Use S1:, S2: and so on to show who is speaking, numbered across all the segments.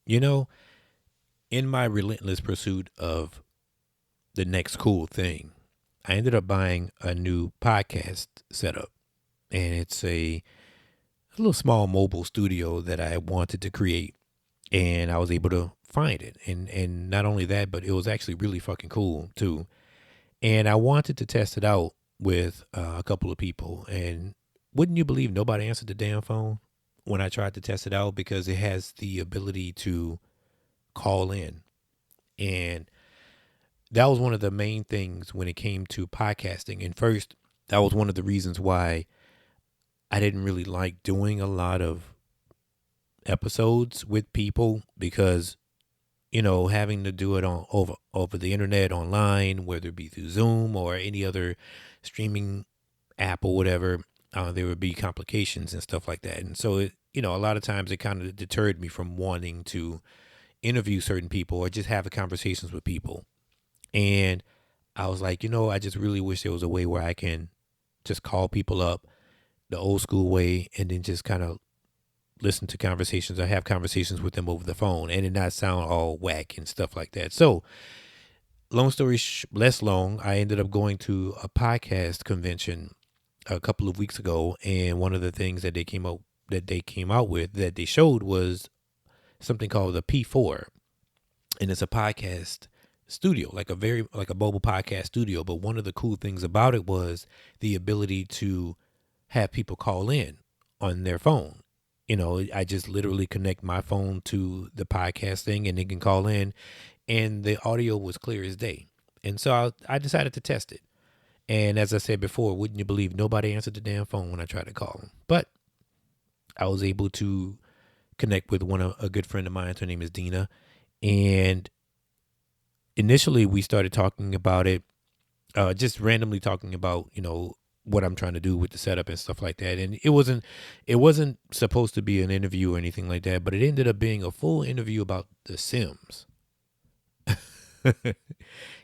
S1: You know, in my relentless pursuit of the next cool thing, I ended up buying a new podcast setup. And it's a little small mobile studio that I wanted to create. And I was able to find it. And not only that, but it was actually really fucking cool too. And I wanted to test it out with a couple of people. And wouldn't you believe nobody answered the damn phone when I tried to test it out because it has the ability to call in. And that was one of the main things when it came to podcasting. And first, that was one of the reasons why I didn't really like doing a lot of episodes with people because having to do it on over the internet online, whether it be through Zoom or any other streaming app or whatever, there would be complications and stuff like that. And so a lot of times it kind of deterred me from wanting to interview certain people or just have conversations with people. And I was like, I just really wish there was a way where I can just call people up the old school way and then just kind of listen to conversations or have conversations with them over the phone and it not sound all whack and stuff like that. So, long story less long, I ended up going to a podcast convention a couple of weeks ago, and one of the things that they came out with that they showed was something called the P4, and it's a podcast studio, like a mobile podcast studio. But one of the cool things about it was the ability to have people call in on their phone. I just literally connect my phone to the podcast thing and they can call in, and the audio was clear as day. And so I decided to test it. And as I said before, wouldn't you believe nobody answered the damn phone when I tried to call them? But I was able to connect with a good friend of mine. Her name is Dina. And initially we started talking about it, just randomly talking about, what I'm trying to do with the setup and stuff like that. And it wasn't supposed to be an interview or anything like that, but it ended up being a full interview about The Sims.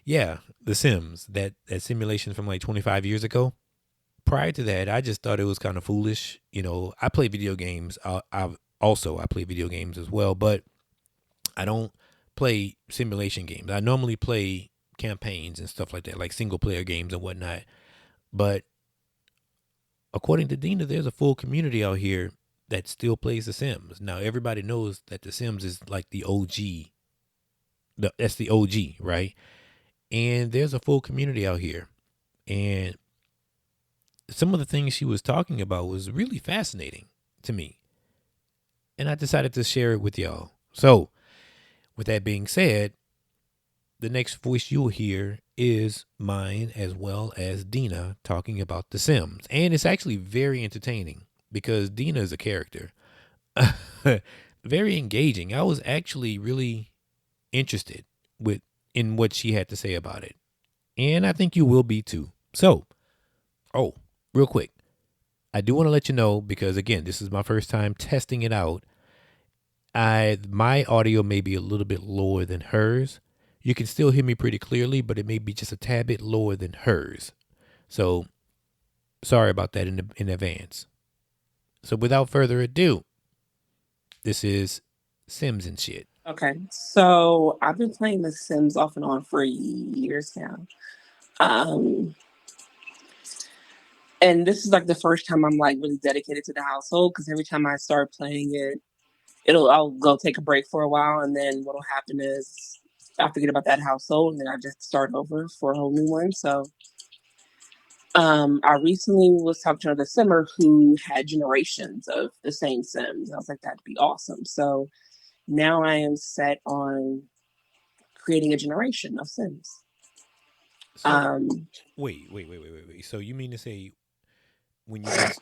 S1: Yeah, The Sims, that simulation from like 25 years ago. Prior to that, I just thought it was kind of foolish. I play video games. I play video games as well, but I don't play simulation games. I normally play campaigns and stuff like that, like single player games and whatnot. But according to Dina, there's a full community out here that still plays The Sims. Now, everybody knows that The Sims is like the OG. That's the OG, right? And there's a full community out here. And some of the things she was talking about was really fascinating to me. And I decided to share it with y'all. So, with that being said, the next voice you'll hear is mine as well as Dina talking about The Sims. And it's actually very entertaining because Dina is a character. Very engaging. I was actually really interested in what she had to say about it. And I think you will be too. So, oh, real quick. I do want to let you know because again, this is my first time testing it out. My audio may be a little bit lower than hers. You can still hear me pretty clearly, but it may be just a tad bit lower than hers. So sorry about that in advance. So without further ado, this is Sims and shit.
S2: Okay, so I've been playing The Sims off and on for years now. Um, and this is like the first time I'm like really dedicated to the household because every time I start playing it, I'll go take a break for a while, and then what'll happen is I forget about that household, and then I just start over for a whole new one. So, I recently was talking to another Simmer who had generations of the same Sims. And I was like, that'd be awesome. So now I am set on creating a generation of Sims.
S1: So
S2: Um,
S1: wait. So you mean to say when you get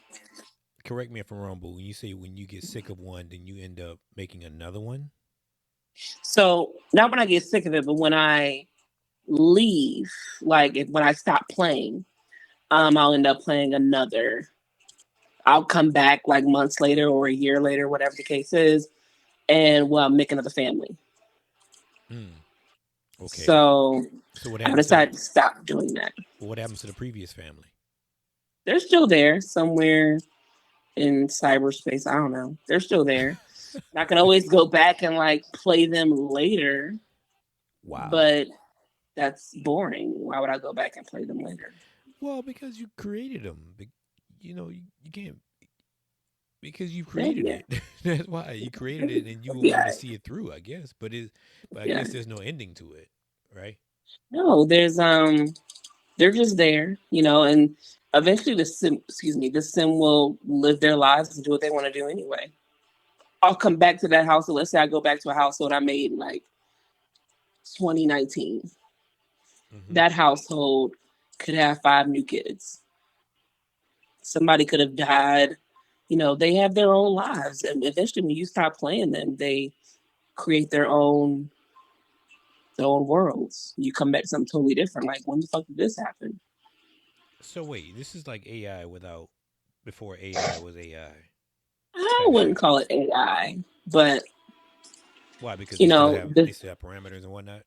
S1: correct me if I'm wrong, but when you say when you get sick of one, then you end up making another one?
S2: so not when I get sick of it, but when I leave, when I stop playing, I'll end up playing another. I'll come back like months later or a year later, whatever the case is, and make another family.
S1: Hmm. Okay.
S2: So
S1: So
S2: I decided to stop doing that.
S1: what happens to the previous family?
S2: They're still there somewhere in cyberspace. I don't know. They're still there. I can always go back and like play them later,
S1: Wow.
S2: but that's boring. Why would I go back and play them later?
S1: Well, because you created them. You know, you can't because you
S2: Yeah,
S1: created
S2: yeah,
S1: it. That's why you created it, and you would want to
S2: yeah,
S1: see it through, I guess. But I
S2: yeah.
S1: guess there's no ending to it, right?
S2: No, they're just there, and eventually the sim will live their lives and do what they want to do anyway. I'll come back to that house. So let's say I go back to a household I made in like 2019.
S1: Hmm.
S2: That household could have 5 new kids. Somebody could have died. They have their own lives, and eventually, when you stop playing them, they create their own worlds. You come back to something totally different. Like, when the fuck did this happen?
S1: So wait, this is like AI without before AI was AI
S2: I
S1: type
S2: wouldn't
S1: shit.
S2: call it AI, but
S1: Why? Because
S2: you
S1: they still
S2: know,
S1: have
S2: the,
S1: they still have parameters and whatnot.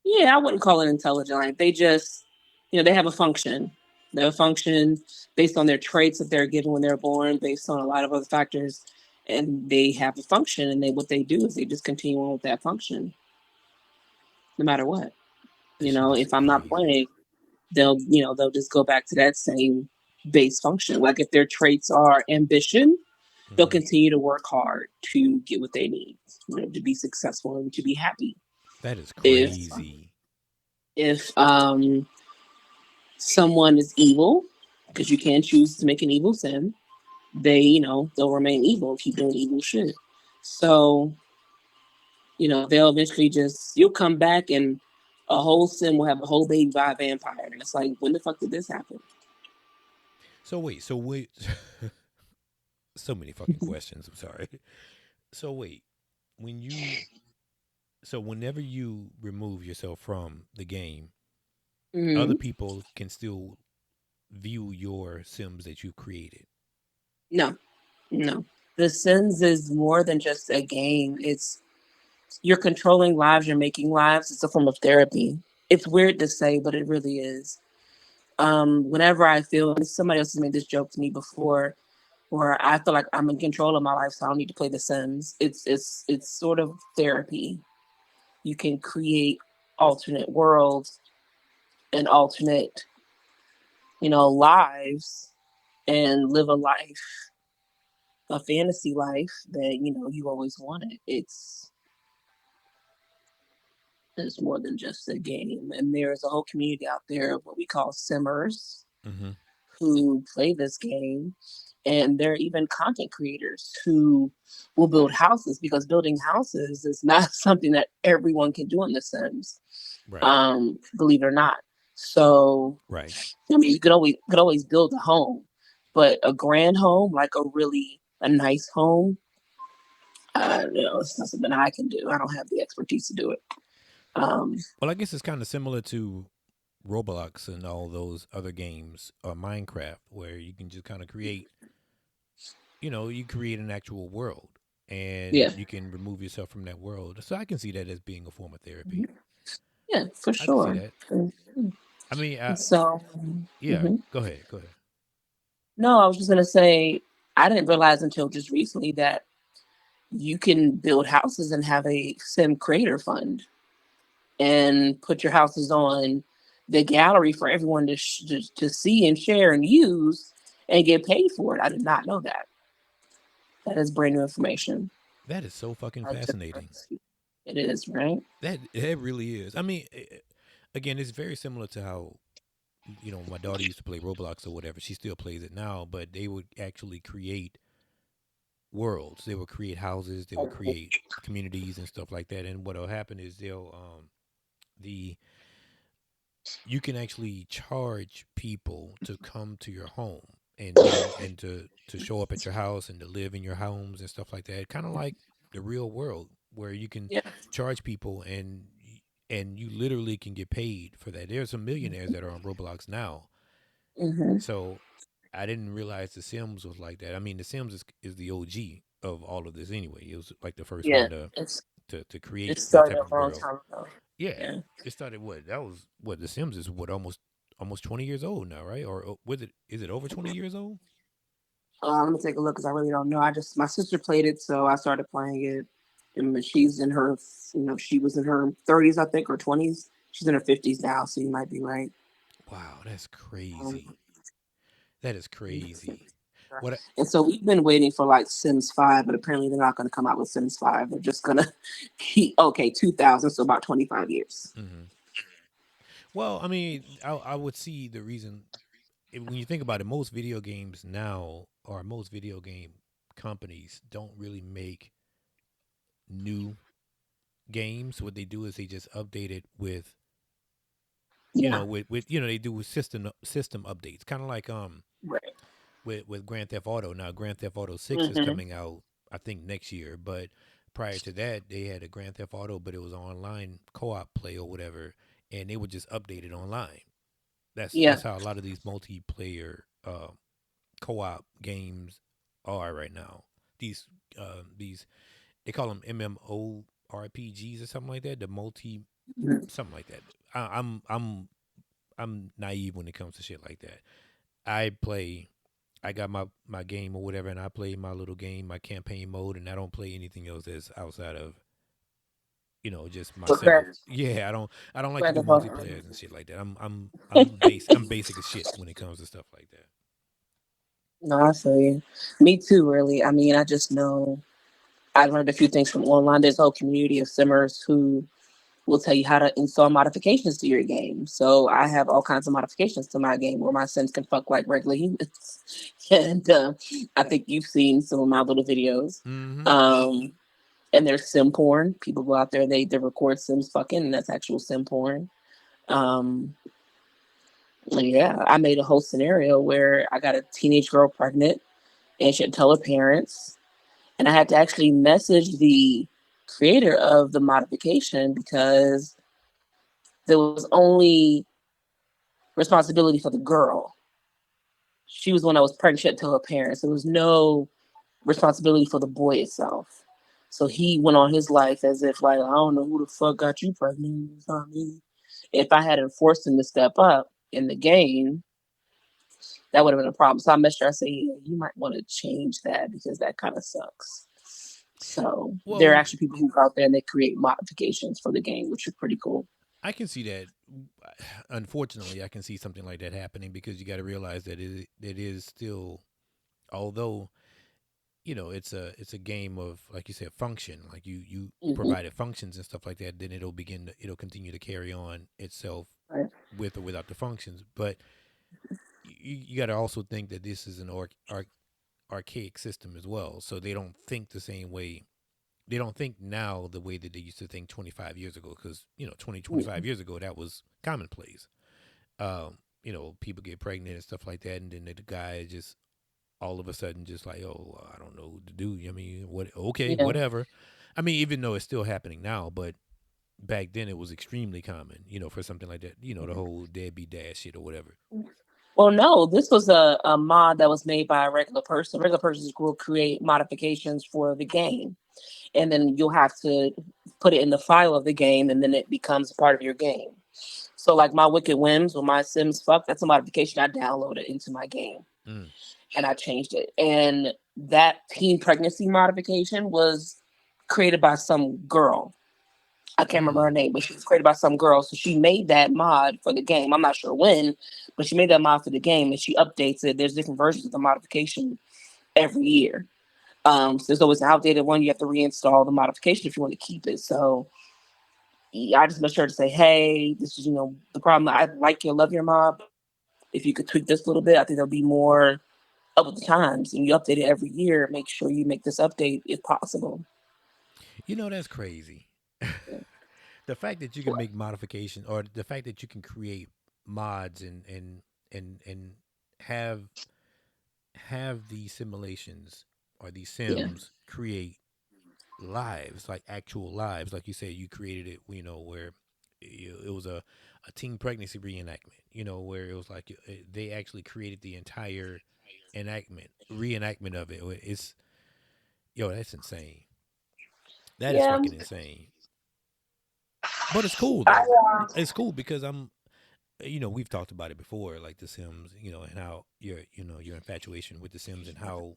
S2: yeah, I wouldn't call it intelligent. Like, they just, they have a function. They have a function based on their traits that they're given when they're born, based on a lot of other factors, and they have a function. And what they do is they just continue on with that function, no matter what.
S1: That shit is
S2: If I'm not
S1: crazy.
S2: playing, they'll just go back to that same base function. Like if their traits are ambition, they'll
S1: Hmm.
S2: continue to work hard to get what they need, to be successful and to be happy.
S1: That is
S2: If
S1: crazy.
S2: if someone is evil, because you can choose to make an evil sin, they'll remain evil, keep doing evil shit. So they'll eventually you'll come back and a whole sin will have a whole baby by a vampire. And it's like, when the fuck did this happen?
S1: So wait. So many fucking questions. I'm sorry. So wait, when you so whenever you remove yourself from the game, other
S2: Hmm.
S1: people can still view your sims that you created.
S2: No, no. The Sims is more than just a game. You're controlling lives, you're making lives. It's a form of therapy. It's weird to say, but it really is. Whenever I feel, and somebody else has made this joke to me before, where I feel like I'm in control of my life, so I don't need to play The Sims. It's sort of therapy. You can create alternate worlds and alternate, lives, and live a fantasy life that you always wanted. It's more than just a game, and there's a whole community out there of what we call simmers
S1: Mm-hmm.
S2: who play this game, and there are even content creators who will build houses, because building houses is not something that everyone can do in The Sims,
S1: Right.
S2: believe it or not. So,
S1: Right.
S2: I mean, you could always build a home, but a grand home, like a nice home, it's not something I can do. I don't have the expertise to do it. Um,
S1: Well, I guess it's kind of similar to Roblox and all those other games or Minecraft where you can just kind of create, you create an actual world and
S2: yeah,
S1: you can remove yourself from that world. So I can see that as being a form of therapy.
S2: yeah, for
S1: I can see
S2: sure.
S1: that.
S2: And
S1: I mean,
S2: so,
S1: yeah,
S2: mhm.
S1: go ahead. Go ahead.
S2: No, I was just gonna say I didn't realize until just recently that you can build houses and have a sim creator fund and put your houses on the gallery for everyone to see and share and use and get paid for it. I did not know that. That is brand new information.
S1: That is so fucking
S2: I took
S1: fascinating.
S2: it is, right?
S1: That really is. I mean, again, it's very similar to how my daughter used to play Roblox or whatever. She still plays it now, but they would actually create worlds. They would create houses. They would create communities and stuff like that. And what'll happen is the you can actually charge people to come to your home and to show up at your house and to live in your homes and stuff like that. Kind of like the real world where you can
S2: Yeah.
S1: charge people and you literally can get paid for that. There's some millionaires that are on Roblox now.
S2: Hmm.
S1: So I didn't realize The Sims was like that. I mean, The Sims is the OG of all of this anyway. It was like the first
S2: Yeah.
S1: one to
S2: It
S1: create that
S2: started
S1: type of
S2: a long
S1: world.
S2: time ago.
S1: Yeah,
S2: Yeah.
S1: it started what? That was what The Sims is what almost 20 years old now, right? Or was it is it over 20 years old?
S2: Let me take a look because I really don't know. I just my sister played it, so I started playing it. And she's in her, she was in her 30s, I think, or 20s. She's in her 50s now, so you might be right.
S1: Wow, that's
S2: Um,
S1: crazy. That is crazy. What?
S2: and so we've been waiting for like Sims 5, but apparently they're not going to come out with Sims 5. They're just going to keep, okay, 2000, so about 25 years.
S1: Mhm. Well, I mean, I would see the reason when you think about it. Most video games now, or most video game companies, don't really make new games. What they do is they just update it with,
S2: Yeah.
S1: they do with system updates, kind of like
S2: Right.
S1: with Grand Theft Auto. Now, Grand Theft Auto 6 is
S2: Hmm.
S1: coming out, I think, next year. But prior to that, they had a Grand Theft Auto, but it was online co-op play or whatever, and they would just update it online.
S2: Yeah.
S1: That's how a lot of these multiplayer co-op games are right now. These they call them MMORPGs or something like that. The multi
S2: Mhm.
S1: something like that. I'm naive when it comes to shit like that. I play I got my game or whatever, and I play my little game, my campaign mode, and I don't play anything else that's outside of just my
S2: Okay.
S1: setup. Yeah, I don't like to
S2: Grand
S1: do
S2: Theft Auto.
S1: multiplayers and shit like that. I'm basic as shit when it comes to stuff like that.
S2: No, I feel you. Me too, really. I mean, I just know I learned a few things from online. There's a whole community of simmers who will tell you how to install modifications to your game. So I have all kinds of modifications to my game where my Sims can fuck like regular humans. And I think you've seen some of my little videos.
S1: Mm-hmm.
S2: Um, and there's sim porn. People go out there, they record Sims fucking, and that's actual sim porn. Um, yeah, I made a whole scenario where I got a teenage girl pregnant and she had to tell her parents. And I had to actually message the creator of the modification because there was only responsibility for the girl. She was the one that was pregnant. She had to tell her parents. There was no responsibility for the boy itself. So he went on his life as if like, I don't know who the fuck got you pregnant. It's not me. If I hadn't forced him to step up in the game, that would have been a problem. So I messaged her. I said, yeah, you might want to change that because that kind of sucks. So there are
S1: Well,
S2: actually people who go out there and they create modifications for the game, which is pretty cool.
S1: I can see that. Unfortunately, I can see something like that happening because you got to realize that it is still, although it's a game of, like you said, function. Like you
S2: Hmm.
S1: provided functions and stuff like that, then it'll continue to carry on itself
S2: Right.
S1: with or without the functions. But you got to also think that this is an archaic system as well, so they don't think the same way. They don't think now the way that they used to think 25 years ago, because 20 25
S2: Mhm.
S1: years ago that was commonplace. People get pregnant and stuff like that, and then the guy just all of a sudden just like, oh, I don't know what to do. I mean, what? Okay,
S2: Yeah.
S1: whatever. I mean, even though it's still happening now, but back then it was extremely common. For something like that. The whole deadbeat dad shit or whatever.
S2: Well, no, this was a mod that was made by a regular person. Regular persons will create modifications for the game, and then you'll have to put it in the file of the game, and then it becomes part of your game. So, like my Wicked Whims or my Sims Fuck, that's a modification I downloaded into my game,
S1: Mm,
S2: and I changed it. And that teen pregnancy modification was created by some girl. I can't remember her
S1: mm.
S2: name, but she was created by some girl. So she made that mod for the game. I'm not sure when, but she made that mod for the game and she updates it. There's different versions of the modification every year. So there's always an outdated one. You have to reinstall the modification if you want to keep it. So yeah, I just made sure to say, hey, this is, the problem. I like your love your mod. If you could tweak this a little bit, I think there'll be more up with the times. And you update it every year. Make sure you make this update if possible.
S1: That's crazy. The fact that you can
S2: What?
S1: make modifications, or the fact that you can create mods and have these simulations or these
S2: Yeah.
S1: sims create lives, like actual lives, like you said, you created it, where it was a teen pregnancy reenactment, where it was like they actually created the entire reenactment of it. It's that's insane. That is
S2: Yeah.
S1: fucking insane. But it's cool
S2: I,
S1: though. It's cool because we've talked about it before, like The Sims, and how your infatuation with The Sims and how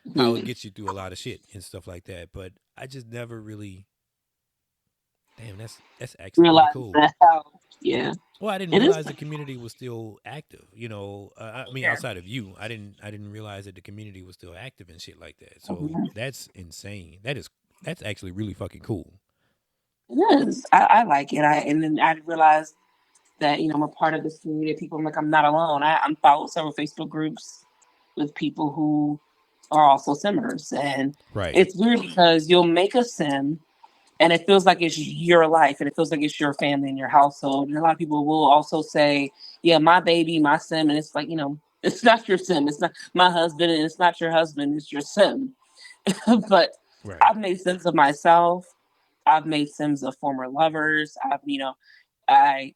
S1: it
S2: Mhm.
S1: gets you through a lot of shit and stuff like that. But I just never really, damn, that's actually pretty
S2: Realize
S1: cool.
S2: that how, yeah,
S1: Well, I didn't
S2: it is.
S1: realize the community was still active. I mean,
S2: Yeah.
S1: outside of you, I didn't realize that the community was still active and shit like that. So
S2: Mhm.
S1: that's insane. That's actually really fucking cool.
S2: It is. I like it. And then I realized that I'm a part of this community of people. I'm like, I'm not alone. I'm followed several Facebook groups with people who are also simmers, and
S1: Right.
S2: it's weird because you'll make a sim, and it feels like it's your life, and it feels like it's your family and your household. And a lot of people will also say, "Yeah, my baby, my sim," and it's like it's not your sim. It's not my husband, and it's not your husband. It's your sim. But
S1: Right.
S2: I've made sims of myself. I've made sims of former lovers. I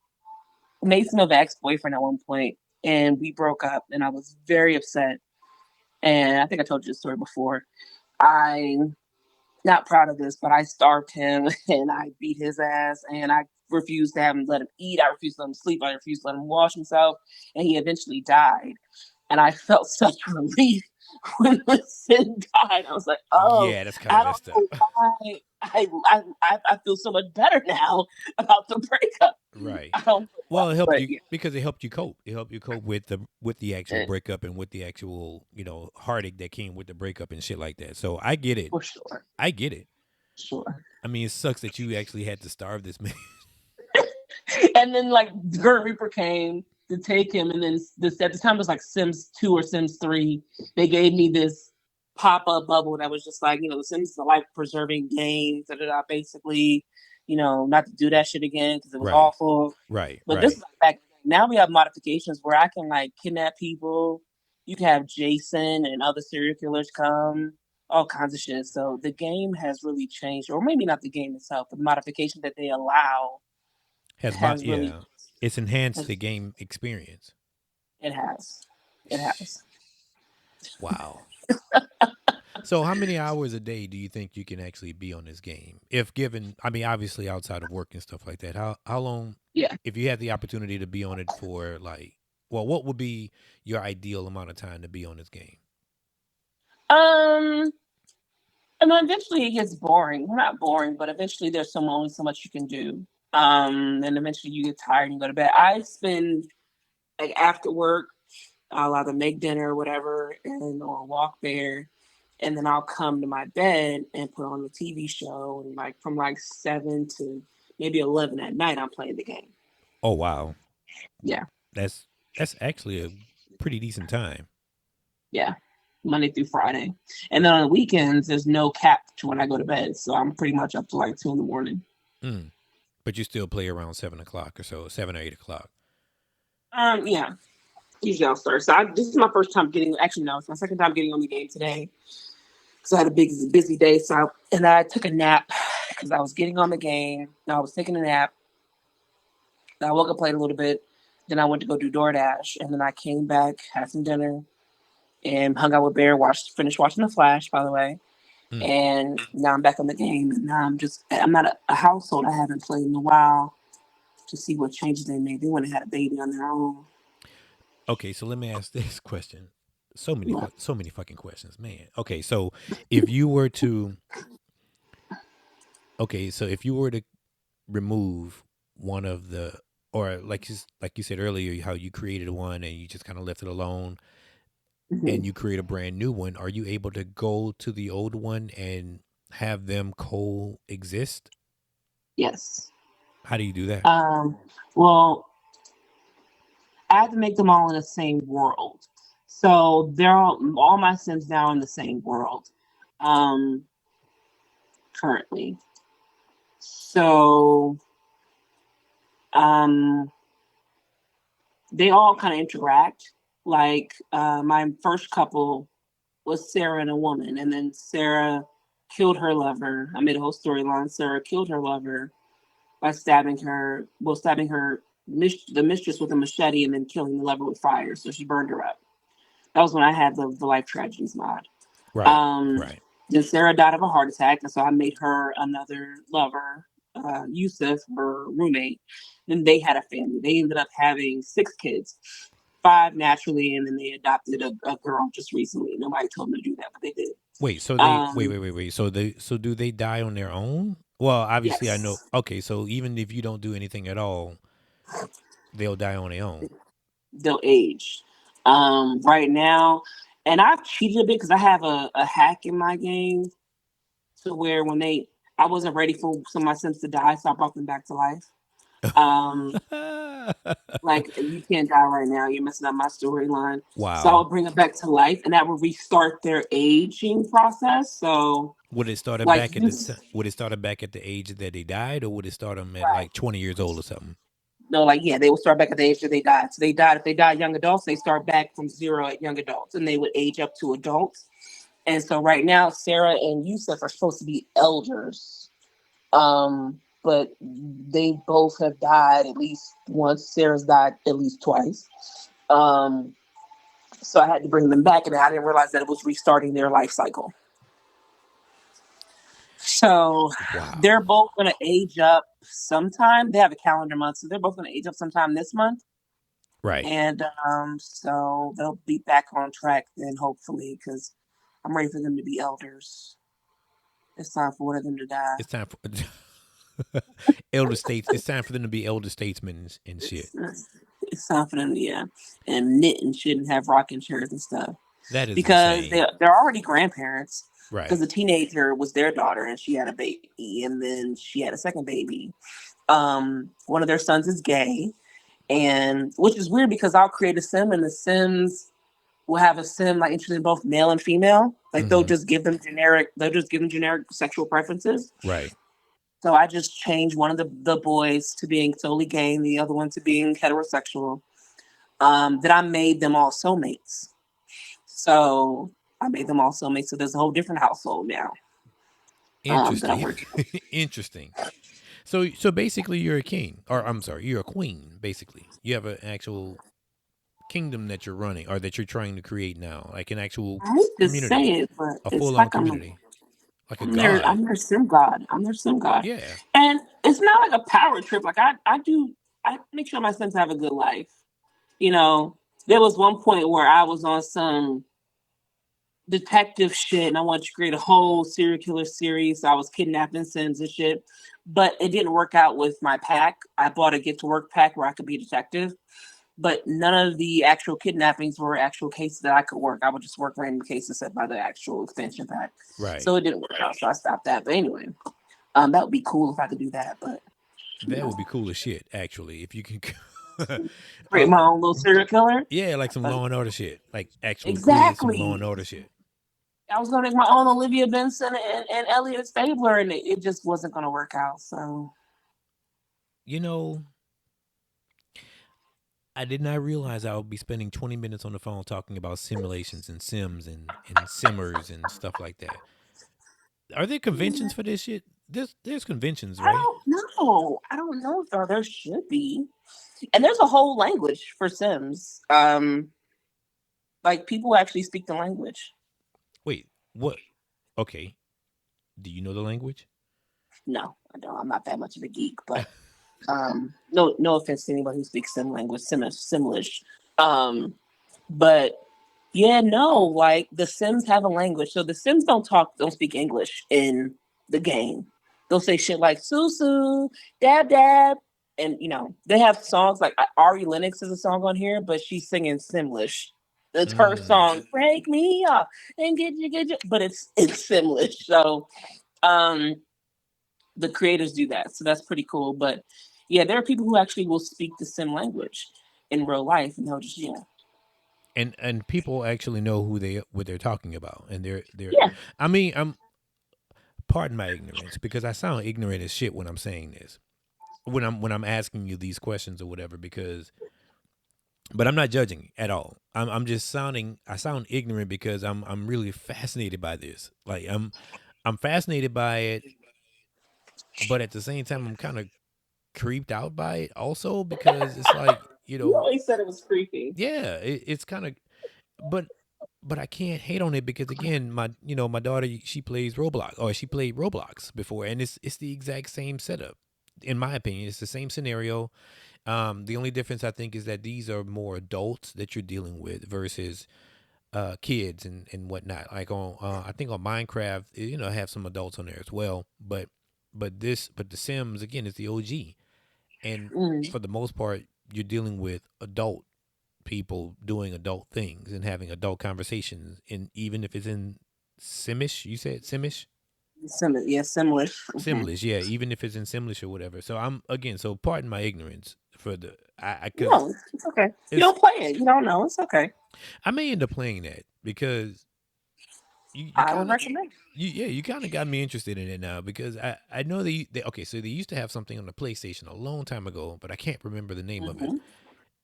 S2: made some of an ex-boyfriend at one point, and we broke up, and I was very upset. And I think I told you the story before. I'm not proud of this, but I starved him and I beat his ass, and I refused to have him let him eat. I refused to let him sleep. I refused to let him wash himself, and he eventually died. And I felt such relief when the sin died. I was like, oh,
S1: Yeah, that's kind of
S2: I don't
S1: messed up.
S2: know why I feel so much better now about the breakup.
S1: Right.
S2: I don't know why,
S1: Well, it helped
S2: but
S1: you because it helped you cope. It helped you cope with the actual
S2: yeah,
S1: breakup and with the actual heartache that came with the breakup and shit like that. So I get it.
S2: for sure,
S1: I get it.
S2: sure.
S1: I mean, it sucks that you actually had to starve this man.
S2: And then like Gert Reaper came to take him, and then this at the time it was like Sims 2 or Sims 3. They gave me this pop up bubble that was just like the Sims is a life preserving game. Da, da, da, basically, not to do that shit again because it was
S1: Right.
S2: awful.
S1: Right.
S2: But this
S1: Right.
S2: is like back now we have modifications where I can like kidnap people. You can have Jason and other serial killers come. All kinds of shit. So the game has really changed, or maybe not the game itself, but the modification that they allow has really
S1: Yeah. It's enhanced the
S2: has
S1: game experience.
S2: it has. It has.
S1: Wow. So how many hours a day do you think you can actually be on this game? If given, I mean, obviously outside of work and stuff like that, how long,
S2: Yeah.
S1: if you had the opportunity to be on it for like, well, what would be your ideal amount of time to be on this game?
S2: Um and then eventually it gets boring. Well, not boring, but eventually there's only so much you can do. And eventually you get tired and you go to bed. I spend like after work, I'll either make dinner or whatever and or walk there. And then I'll come to my bed and put on the TV show, and like from like 7 to maybe 11 at night I'm playing the game.
S1: Oh wow,
S2: Yeah.
S1: that's that's actually a pretty decent time.
S2: Yeah. Monday through Friday. And then on the weekends, there's no cap to when I go to bed. So I'm pretty much up to like 2 in the morning.
S1: Mm. But you still play around 7 o'clock or so, 7 or 8 o'clock.
S2: Yeah. Usually I'll start. So this is my first time getting, actually, no, it's my second time getting on the game today. So I had a big, busy day. And I took a nap because I was getting on the game. I was taking a nap. I woke up, played a little bit. Then I went to go do DoorDash. And then I came back, had some dinner, and hung out with Bear, finished watching The Flash, by the way.
S1: Mm.
S2: And now I'm back on the game. And now I'm not a household I haven't played in a while to see what changes they made. They went and had a baby on their own.
S1: Okay, so let me ask this question. So many,
S2: Yeah.
S1: so many fucking questions, man. Okay, so if you were to, so if you were to remove one of the, or like you said earlier, how you created one and you just kind of left it alone, and
S2: Hmm.
S1: you create a brand new one, are you able to go to the old one and have them coexist?
S2: Yes.
S1: How do you do that?
S2: Um, well, I have to make them all in the same world. So they're all my Sims now in the same world um, currently. So um, they all kind of interact. Like my first couple was Sarah and a woman, and then Sarah killed her lover. I made a whole storyline. Sarah killed her lover by stabbing her the mistress with a machete, and then killing the lover with fire. So she burned her up. That was when I had the life tragedies mod.
S1: Right,
S2: Um,
S1: right.
S2: then Sarah died of a heart attack, and so I made her another lover, Yusuf, her roommate, and they had a family. They ended up having 6 kids, 5 naturally, and then they adopted a girl just recently. Nobody told them to do that, but they did.
S1: Wait, so they wait,
S2: Um,
S1: wait, wait, wait. So do they die on their own? Well, obviously I know.
S2: yes,
S1: Okay, so even if you don't do anything at all, they'll die on their own.
S2: they'll age. Right now, and I've cheated a bit because I have a hack in my game to where I wasn't ready for some of my Sims to die, so I brought them back to life. Um, like you can't die right now. You're messing up my storyline. So
S1: Wow.
S2: I'll bring it back to life, and that will restart their aging process. So,
S1: Would it start
S2: like
S1: back at
S2: you,
S1: the would it start back at the age that they died, or would it start them at
S2: right?
S1: like 20 years old or something?
S2: No, like yeah, they will start back at the age that they died. So they died. If they died young adults, they start back from zero at young adults, and they would age up to adults. And so right now, Sarah and Yusuf are supposed to be elders. But they both have died at least once. Sarah's died at least twice. Um, so I had to bring them back, and I didn't realize that it was restarting their life cycle. So they're
S1: Wow.
S2: both going to age up sometime. They have a calendar month, so they're both going to age up sometime this month.
S1: Right.
S2: And so they'll be back on track then, hopefully, because I'm ready for them to be elders. It's time for one of them to die.
S1: It's time for elder states. It's time for them to be elder statesmen and shit.
S2: It's time for them, yeah, and knit and shit and have rocking chairs and stuff
S1: That is
S2: because
S1: insane.
S2: they're already grandparents. Because
S1: Right.
S2: the teenager was their daughter and she had a baby, and then she had a second baby. One of their sons is gay, and which is weird because I'll create a sim and the Sims will have a sim like interested in both male and female. Like
S1: Mm-hmm.
S2: they'll just give them generic sexual preferences.
S1: Right.
S2: So I just changed one of the boys to being solely gay and the other one to being heterosexual. That I made them all soulmates. So I made them all soulmates. So there's a whole different household now that I'm
S1: Interesting.
S2: working.
S1: Interesting. So basically, you're a king, or I'm sorry, you're a queen. Basically, you have an actual kingdom that you're running, or that you're trying to create now, like an actual
S2: I hate to say
S1: community,
S2: it, but
S1: a
S2: it's
S1: full on
S2: like
S1: community, like a
S2: I'm
S1: god.
S2: their sim god. I'm their sim god,
S1: Yeah.
S2: and it's not like a power trip. Like I make sure my sims have a good life. You know, there was one point where I was on some detective shit and I wanted to create a whole serial killer series. So I was kidnapping Sims and shit. But it didn't work out with my pack. I bought a get to work pack where I could be a detective. But none of the actual kidnappings were actual cases that I could work. I would just work random cases set by the actual extension pack.
S1: Right.
S2: So it didn't work out. So I stopped that. But anyway, that would be cool if I could do that. But you
S1: That
S2: know,
S1: would be cool as shit, actually, if you can.
S2: create my own little serial killer.
S1: Yeah, like some
S2: But
S1: Law and Order shit, like actually create some Law and
S2: exactly.
S1: Order shit.
S2: I was gonna make my own Olivia Benson and Elliot Stabler, and it just wasn't gonna work out. So
S1: You know, I did not realize I would be spending 20 minutes on the phone talking about simulations and sims and simmers and stuff like that. Are there
S2: yeah,
S1: conventions for this shit? There's conventions,
S2: I
S1: right?
S2: don't know. I don't know if there should be. And there's a whole language for Sims. Like people actually speak the language.
S1: Wait, what? Okay. Do you know the language?
S2: No, I don't. I'm not that much of a geek, but no offense to anybody who speaks Sim language, Simlish. Um, but yeah, no, like the Sims have a language. So the Sims don't speak English in the game. They'll say shit like "Susu," "Dab Dab," and they have songs like Ari Lennox is a song on here, but she's singing Simlish. It's her
S1: Mm.
S2: song "Break Me Up" and get you, but it's Simlish. So um, the creators do that, so that's pretty cool. But yeah, there are people who actually will speak the Sim language in real life, and they'll just
S1: And people actually know what they're talking about, and they're.
S2: yeah.
S1: I mean, I'm pardon my ignorance because I sound ignorant as shit when I'm saying this, when I'm asking you these questions or whatever, because but I'm not judging at all. I'm just sounding I sound ignorant because I'm really fascinated by this. Like I'm fascinated by it, but at the same time I'm kind of creeped out by it also, because it's like,
S2: You always said it was creepy.
S1: yeah, it's kind of, but I can't hate on it because again, my daughter, she plays Roblox, or she played Roblox before, and it's the exact same setup. in my opinion, it's the same scenario. The only difference I think is that these are more adults that you're dealing with versus kids and whatnot. Like on, I think on Minecraft, have some adults on there as well. But the Sims again is the OG, and
S2: Mm.
S1: for the most part, you're dealing with adult people doing adult things and having adult conversations. And even if it's in Simish, you said Simish,
S2: Similar, yeah, similar. Hmm.
S1: Simlish, yeah. Even if it's in Simlish or whatever. So I'm again. So pardon my ignorance for the because
S2: No, it's okay. You
S1: it's
S2: don't play it. You don't know. It's okay.
S1: I may end up playing that because you
S2: I
S1: kind
S2: would
S1: of
S2: recommend.
S1: you kind of got me interested in it now because I know they okay, so they used to have something on the PlayStation a long time ago, but I can't remember the name of it.
S2: Mm-hmm.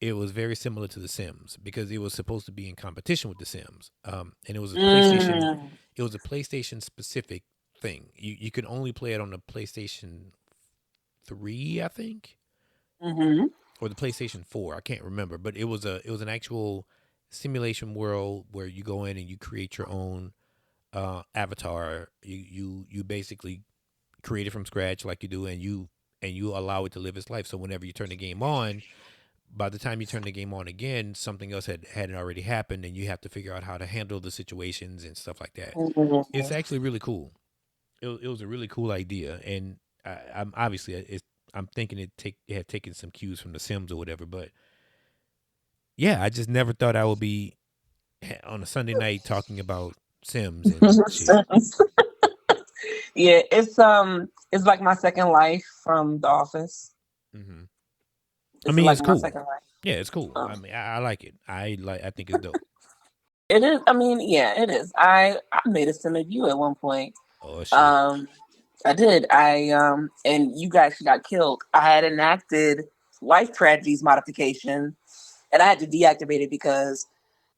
S1: It was very similar to the Sims because it was supposed to be in competition with the Sims, and
S2: Mm.
S1: it was a PlayStation specific thing. You could only play it on the PlayStation 3, I think,
S2: Mm-hmm.
S1: or the PlayStation 4. I can't remember, but it was an actual simulation world where you go in and you create your own avatar. You basically create it from scratch like you do, and you allow it to live its life. So whenever you turn the game on, by the time you turn the game on again, something else hadn't already happened, and you have to figure out how to handle the situations and stuff like that. It's
S2: Mm-hmm.
S1: actually really cool. It was a really cool idea, and I'm obviously I'm thinking it had taken some cues from The Sims or whatever, but yeah, I just never thought I would be on a Sunday night talking about Sims and shit.
S2: Yeah, it's like my second life from The Office.
S1: Hmm. I
S2: It's
S1: mean,
S2: like
S1: it's
S2: my
S1: cool.
S2: second life.
S1: Yeah, it's cool. I
S2: Um,
S1: mean, I like it. I think it's dope.
S2: it is. I mean, yeah, it is. I made a sim of you at one point.
S1: Oh shit.
S2: Um, I did. And you guys got killed. I had enacted life tragedies modification, and I had to deactivate it because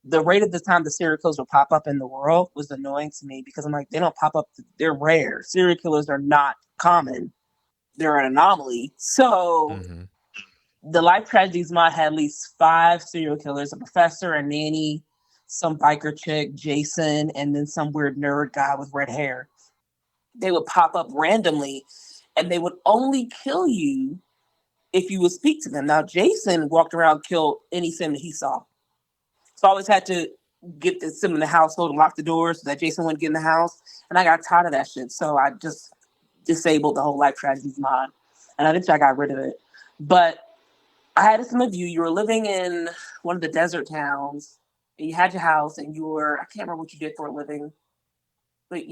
S2: the rate of the time the serial killers will pop up in the world was annoying to me because I'm like, they don't pop up. They're rare. Serial killers are not common. They're an anomaly. So
S1: Hmm.
S2: the life tragedies mod had at least five serial killers: a professor, a nanny, some biker chick, Jason, and then some weird nerd guy with red hair. They would pop up randomly, and they would only kill you if you would speak to them. Now, Jason walked around, killed any sim that he saw. So I always had to get the sim in the household and lock the doors so that Jason wouldn't get in the house. And I got tired of that shit. So I just disabled the whole life tragedies mod. And eventually I got rid of it. But I had a sim of you. You were living in one of the desert towns, and you had your house, and you were, I can't remember what you did for a living, but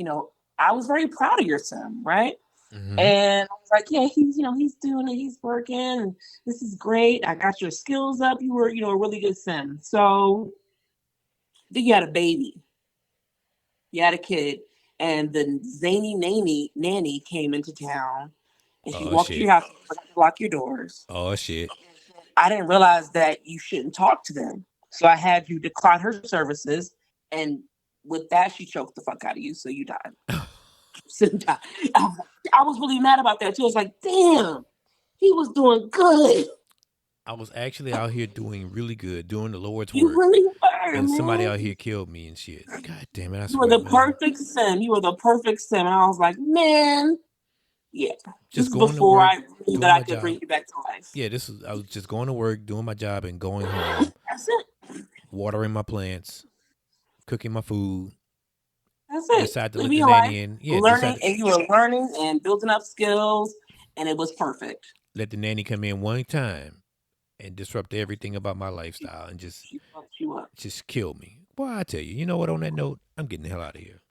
S2: I was very proud of your sim, right?
S1: Hmm.
S2: And I was like, yeah, he's doing it, he's working, and this is great. I got your skills up. You were, a really good sim. So then you had a baby, you had a kid, and the zany nanny came into town, and she
S1: Oh
S2: walked to
S1: shit.
S2: your house, forgot to lock your doors.
S1: Oh shit.
S2: I didn't realize that you shouldn't talk to them. So I had you decline her services. And with that, she choked the fuck out of you. So you died. So you died. I was really mad about that too. I was like, damn, he was doing good.
S1: I was actually out here doing really good, doing the Lord's
S2: You
S1: work,
S2: really were,
S1: and somebody
S2: man.
S1: out here killed me and shit. God damn it! I
S2: You were
S1: swear,
S2: the
S1: man.
S2: perfect sim. You were the perfect sim. And I was like, man, yeah. This
S1: Just
S2: is
S1: going to
S2: before
S1: work,
S2: I knew that
S1: doing
S2: I
S1: my
S2: could
S1: job.
S2: bring you back to life.
S1: Yeah, this was. I was just going to work, doing my job, and going home,
S2: That's it.
S1: watering my plants, cooking my food.
S2: That's it.
S1: Decide to let
S2: Living
S1: the
S2: your life,
S1: nanny in. Yeah,
S2: learning,
S1: decided
S2: and you were learning and building up skills, and it was perfect.
S1: let the nanny come in one time and disrupt everything about my
S2: She,
S1: lifestyle and
S2: she fucked you up.
S1: just kill me. Boy, I tell you, you know what? On that note, I'm getting the hell out of here.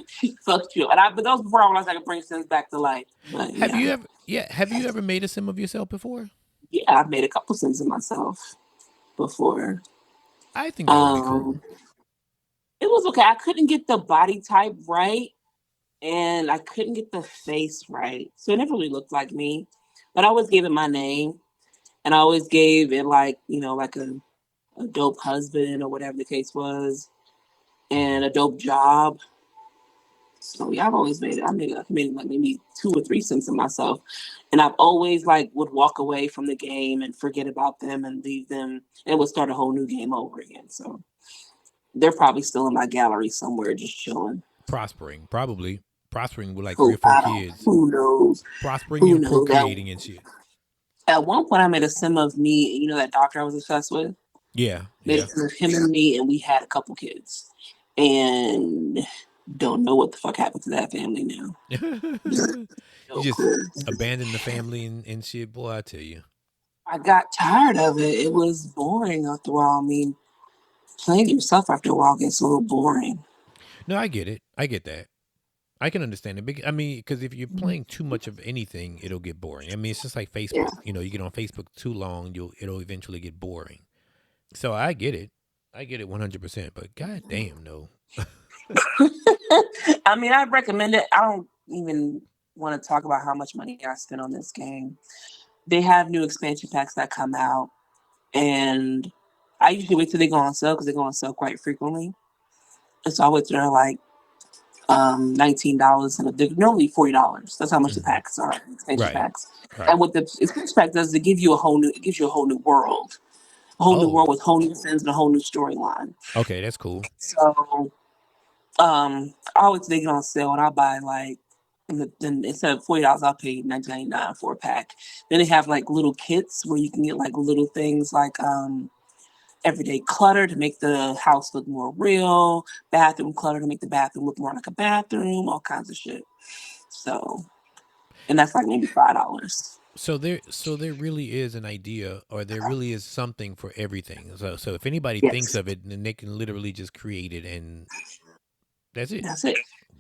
S2: She fucked you. But that was before I realized I could bring sins back to life. But
S1: Have
S2: yeah.
S1: you ever? Yeah, have you ever made a sim of yourself before?
S2: Yeah, I've made a couple sins of myself before.
S1: I think that would be cool.
S2: Um, it was okay. I couldn't get the body type right, and I couldn't get the face right. So it never really looked like me. But I always gave it my name, and I always gave it like, like a dope husband or whatever the case was,
S1: Hmm.
S2: and a dope job. So yeah, I've always made it. I made like maybe two or three sims of myself, and I've always like would walk away from the game and forget about them and leave them, and would start a whole new game over again. So they're probably still in my gallery somewhere, just chilling.
S1: Prospering, probably. prospering with like three
S2: Who
S1: or four
S2: I don't.
S1: kids,
S2: Who knows?
S1: prospering
S2: Who
S1: and
S2: knows?
S1: procreating and shit.
S2: At one point, I made a sim of me. You know that doctor I was obsessed with.
S1: Yeah,
S2: Made a
S1: yeah.
S2: sim of him and me, and we had a couple kids. And don't know what the fuck happened to that family now.
S1: You
S2: No
S1: just
S2: clue.
S1: abandon the family and shit, boy. I tell you.
S2: I got tired of it. It was boring after a while. I mean, playing yourself after a while gets a little boring.
S1: No, I get it. I get that. I can understand it. I mean, because if you're
S2: Mhm.
S1: playing too much of anything, it'll get boring. I mean, it's just like
S2: Yeah.
S1: Facebook. You know, you get on Facebook too long, it'll eventually get boring. So I get it. I get it 100%. But god damn, no.
S2: I mean, I recommend it. I don't even want to talk about how much money I spent on this game. They have new expansion packs that come out, and I usually wait till they go on sale because they go on sale quite frequently. And so I wait till they're like $19, and they're normally $40. That's how much the
S1: Hmm.
S2: packs are, expansion
S1: Right.
S2: packs.
S1: Right.
S2: And what the expansion pack does is it gives you a whole new world,
S1: Oh,
S2: with whole new friends and a whole new storyline.
S1: okay. That's cool.
S2: So I always take it on sale and I'll buy like then instead of $40, I'll pay $19.99 for a pack. Then they have like little kits where you can get like little things like everyday clutter to make the house look more real, bathroom clutter to make the bathroom look more like a bathroom, all kinds of shit. So and that's like maybe $5.
S1: So there really is an idea, or there really is something for everything. So if anybody thinks
S2: Yes,
S1: of it, then they can literally just create it, and that's it.
S2: that's it.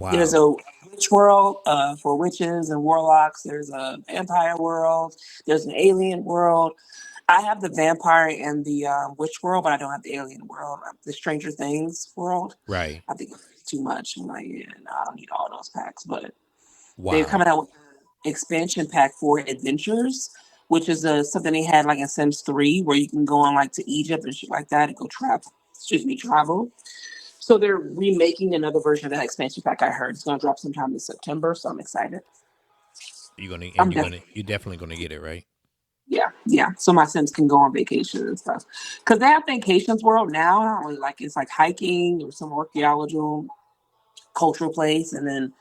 S2: There's
S1: Wow.
S2: a witch world for witches and warlocks. There's a vampire world. There's an alien world. I have the vampire and the witch world, but I don't have the alien world. The Stranger Things world.
S1: Right.
S2: I think it's too much. I'm like, yeah, no, I don't need all those packs. But they're
S1: Wow.
S2: coming out with an expansion pack for Adventures, which is something they had like in Sims 3, where you can go on like to Egypt and shit like that and go travel. Excuse me, travel. So they're remaking another version of that expansion pack. I heard it's going to drop sometime in September, so I'm excited. I'm definitely
S1: You're definitely gonna get it right.
S2: Yeah, yeah. So my Sims can go on vacation and stuff. Because they have vacations world now. I don't really like it's like hiking or some archaeological cultural place, and then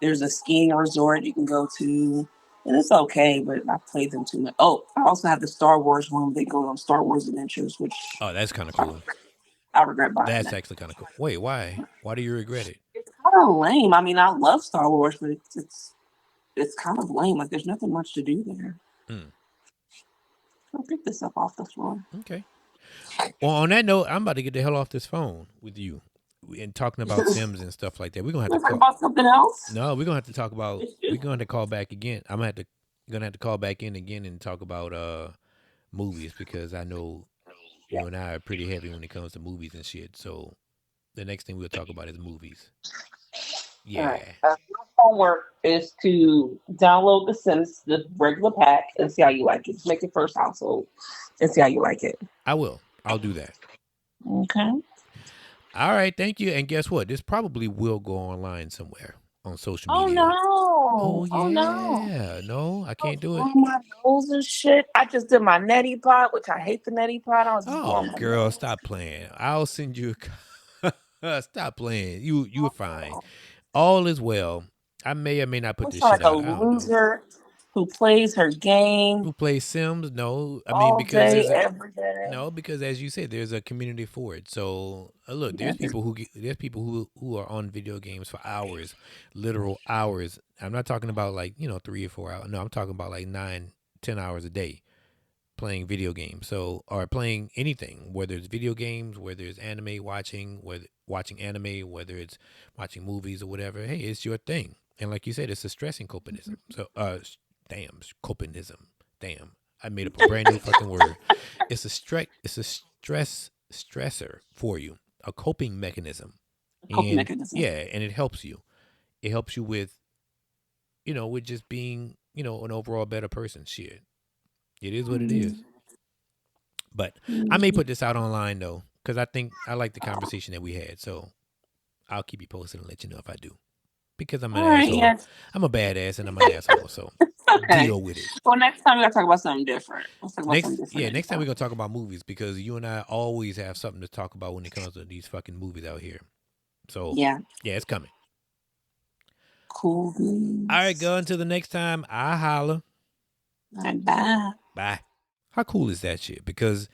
S2: there's a skiing resort you can go to, and it's okay. But I played them too much. Oh, I also have the Star Wars one. They go on Star Wars adventures, which
S1: Oh, that's kind of
S2: I,
S1: cool.
S2: I regret buying
S1: That's
S2: that.
S1: actually kind of cool. Wait, why? Why do you regret it?
S2: It's kind of lame. I mean, I love Star Wars, but it's kind of lame. Like there's nothing much to do there.
S1: Mm,
S2: I'll pick this up off the floor.
S1: okay. Well, on that note, I'm about to get the hell off this phone with you and talking about Sims and stuff like that. We're gonna have to
S2: Let's talk
S1: call.
S2: about something else.
S1: No, we're gonna have to talk about. We're gonna have to call back again. I'm gonna have to call back in again and talk about movies because I know
S2: Yeah.
S1: you and I are pretty heavy when it comes to movies and shit. So the next thing we'll talk about is movies.
S2: All right.
S1: Yeah,
S2: Your homework is to download the Sims, the regular pack, and see how you like it. Just make your first household and see how you like it.
S1: I will. I'll do that.
S2: Okay.
S1: All right, thank you. And guess what? This probably will go online somewhere on social
S2: Oh
S1: media. Oh
S2: no! Oh no!
S1: yeah, no, I
S2: I
S1: can't
S2: was
S1: do it.
S2: blowing my nose and shit. I just did my neti pot, which I hate the neti pot. I was just
S1: Oh
S2: blowing my
S1: girl,
S2: nose.
S1: stop playing. I'll send you. Stop playing. You're fine. All is well. I may or may not put
S2: I
S1: this
S2: sound
S1: shit
S2: like a
S1: out. I don't know.
S2: loser who plays her game
S1: Who plays Sims? No, I mean
S2: all
S1: because
S2: day,
S1: there's a
S2: every day.
S1: no because as you said, there's a community for it. So look, there's people who are on video games for hours, literal hours. I'm not talking about like 3 or 4 hours. No, I'm talking about like 9, 10 hours a day playing video games. So or playing anything, whether it's video games, whether it's anime watching, whether watching anime, whether it's watching movies or whatever. Hey, it's your thing. And like you said, it's a stressing copanism. So damn, copanism. Damn. I made up a brand new fucking word. It's a stressor for you. A coping mechanism.
S2: Coping
S1: And
S2: mechanism.
S1: yeah, and it helps you. It helps you with with just being, an overall better person. Shit. It is what it is. But I may put this out online though, because I think I like the conversation that we had. So I'll keep you posted and let you know if I do. Because I'm an
S2: All right,
S1: asshole.
S2: yes.
S1: I'm a badass and I'm an asshole. So
S2: Okay.
S1: deal with it.
S2: Well, next time we gotta talk about something different. Let's talk about something different
S1: Next time we're
S2: anymore.
S1: gonna talk about movies because you and I always have something to talk about when it comes to these fucking movies out here. So
S2: Yeah.
S1: yeah, it's coming.
S2: Cool
S1: All right,
S2: beans.
S1: go until the next time. I holla.
S2: Bye bye.
S1: Bye. How cool is that shit? Because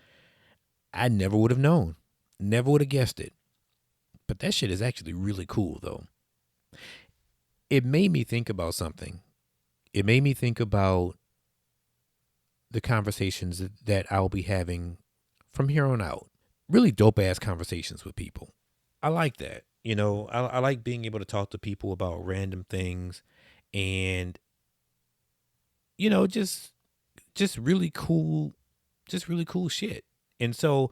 S1: I never would have known. Never would have guessed it. But that shit is actually really cool, though. It made me think about something. It made me think about the conversations that I'll be having from here on out. Really dope ass conversations with people. I like that. You know, I like being able to talk to people about random things and, you know, just really cool shit. And so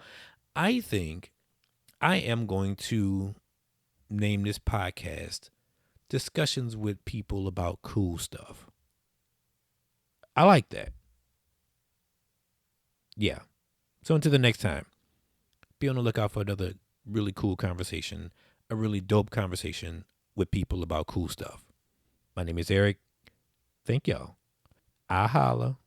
S1: I think I am going to name this podcast Discussions with People About Cool Stuff. I like that. Yeah. So until the next time, be on the lookout for another really cool conversation, a really dope conversation with people about cool stuff. My name is Eric. Thank y'all. I holla.